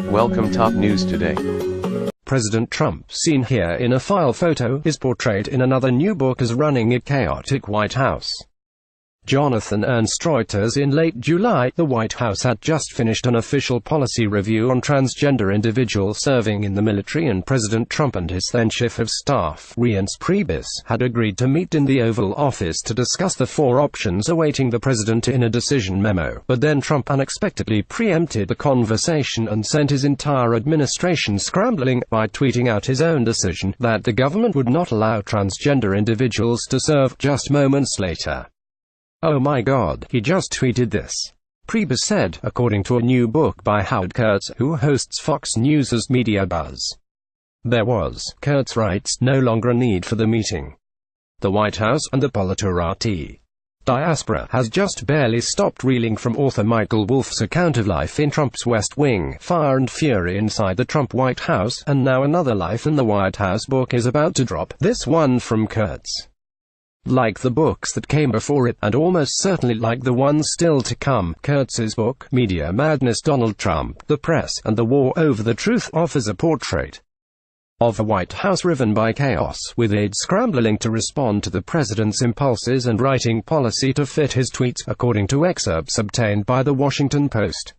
Welcome top news today. President Trump, seen here in a file photo, is portrayed in another new book as running a chaotic White House. Jonathan ErnstReuters In late July, the White House had just finished an official policy review on transgender individuals serving in the military, and President Trump and his then Chief of Staff, Reince had agreed to meet in the Oval Office to discuss the four options awaiting the president in a decision memo. But then Trump unexpectedly preempted the conversation and sent his entire administration scrambling by tweeting out his own decision that the government would not allow transgender individuals to serve. Just moments later, "Oh my God, he just tweeted this," Priebus said, according to a new book by Howard Kurtz, who hosts Fox News' Media Buzz. There was, Kurtz writes, no longer a need for the meeting. The White House and the Politerati diaspora has just barely stopped reeling from author Michael Wolff's account of life in Trump's West Wing, fire and fury inside the Trump White House, and now another Life in the White House book is about to drop, this one from Kurtz. Like the books that came before it, and almost certainly like the ones still to come, Kurtz's book, Media Madness: Donald Trump, the Press, and the War Over the Truth, offers a portrait of a White House riven by chaos, with aides scrambling to respond to the president's impulses and writing policy to fit his tweets, according to excerpts obtained by The Washington Post.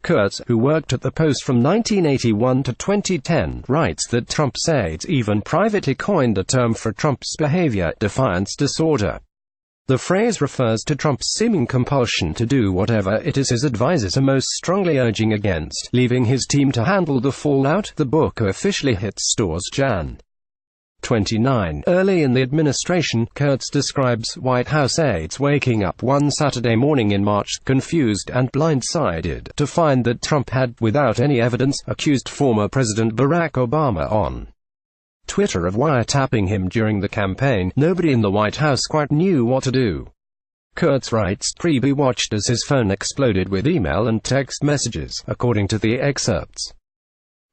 Kurtz, who worked at the Post from 1981 to 2010, writes that Trump's aides even privately coined a term for Trump's behavior, defiance disorder. The phrase refers to Trump's seeming compulsion to do whatever it is his advisors are most strongly urging against, leaving his team to handle the fallout. The book officially hits stores Jan. 29. Early in the administration, Kurtz describes White House aides waking up one Saturday morning in March, confused and blindsided, to find that Trump had, without any evidence, accused former President Barack Obama on Twitter of wiretapping him during the campaign. Nobody in the White House quite knew what to do. Kurtz writes, Priebus watched as his phone exploded with email and text messages, according to the excerpts.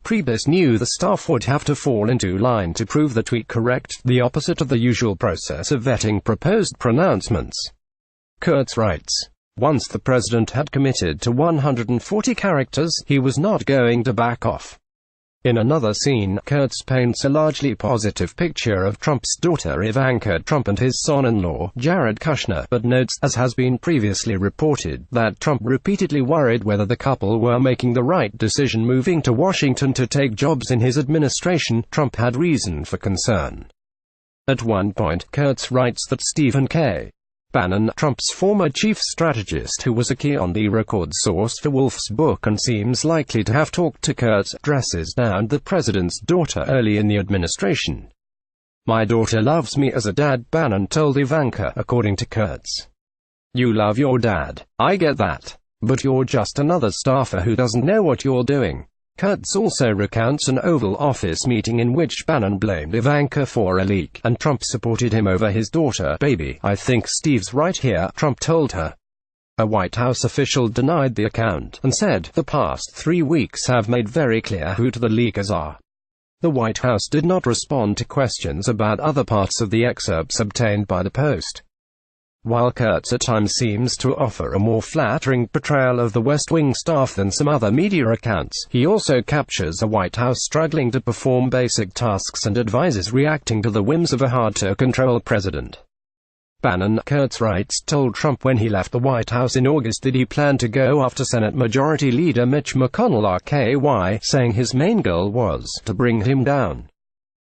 Priebus knew the staff would have to fall into line to prove the tweet correct, the opposite of the usual process of vetting proposed pronouncements. Kurtz writes, once the president had committed to 140 characters, he was not going to back off. In another scene, Kurtz paints a largely positive picture of Trump's daughter Ivanka Trump and his son-in-law, Jared Kushner, but notes, as has been previously reported, that Trump repeatedly worried whether the couple were making the right decision moving to Washington to take jobs in his administration. Trump had reason for concern. At one point, Kurtz writes that Stephen K. Bannon, Trump's former chief strategist who was a key on the record source for Wolff's book and seems likely to have talked to Kurtz, dresses down the president's daughter early in the administration. "My daughter loves me as a dad," Bannon told Ivanka, according to Kurtz. "You love your dad. I get that. But you're just another staffer who doesn't know what you're doing." Kurtz also recounts an Oval Office meeting in which Bannon blamed Ivanka for a leak, and Trump supported him over his daughter. "Baby, I think Steve's right here," Trump told her. A White House official denied the account, and said, "The past 3 weeks have made very clear who the leakers are." The White House did not respond to questions about other parts of the excerpts obtained by the Post. While Kurtz at times seems to offer a more flattering portrayal of the West Wing staff than some other media accounts, he also captures a White House struggling to perform basic tasks and advisors reacting to the whims of a hard-to-control president. Bannon, Kurtz writes, told Trump when he left the White House in August that he planned to go after Senate Majority Leader Mitch McConnell RKY, saying his main goal was to bring him down.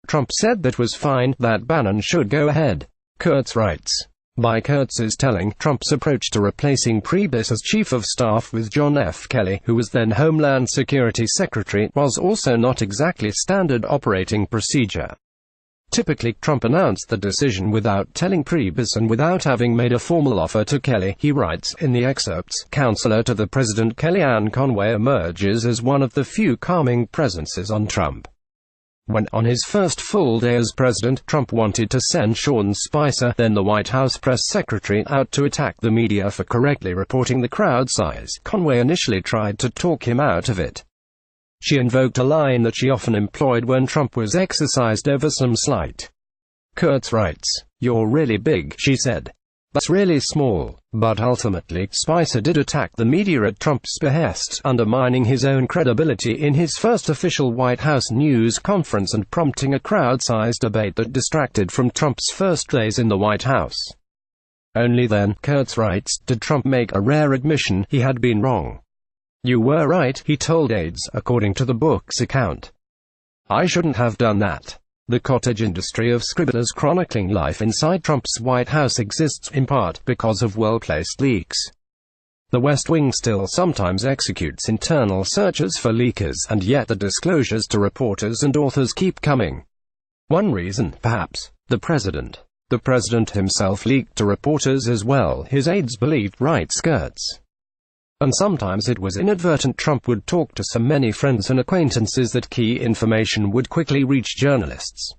Trump said that was fine, that Bannon should go ahead. Kurtz writes, by Kurtz's telling, Trump's approach to replacing Priebus as Chief of Staff with John F. Kelly, who was then Homeland Security Secretary, was also not exactly standard operating procedure. Typically, Trump announced the decision without telling Priebus and without having made a formal offer to Kelly. He writes, in the excerpts, counselor to the president Kellyanne Conway emerges as one of the few calming presences on Trump. When, on his first full day as president, Trump wanted to send Sean Spicer, then the White House press secretary, out to attack the media for correctly reporting the crowd size, Conway initially tried to talk him out of it. She invoked a line that she often employed when Trump was exercised over some slight. Kurtz writes, "You're really big," she said. That's really small. But ultimately, Spicer did attack the media at Trump's behest, undermining his own credibility in his first official White House news conference and prompting a crowd-sized debate that distracted from Trump's first days in the White House. Only then, Kurtz writes, did Trump make a rare admission he had been wrong. "You were right," he told aides, according to the book's account. "I shouldn't have done that." The cottage industry of scribblers chronicling life inside Trump's White House exists in part because of well-placed leaks. The West Wing still sometimes executes internal searches for leakers, and yet the disclosures to reporters and authors keep coming. One reason, perhaps, the president. The president himself leaked to reporters as well, his aides believed, right skirts. And sometimes it was inadvertent. Trump would talk to so many friends and acquaintances that key information would quickly reach journalists.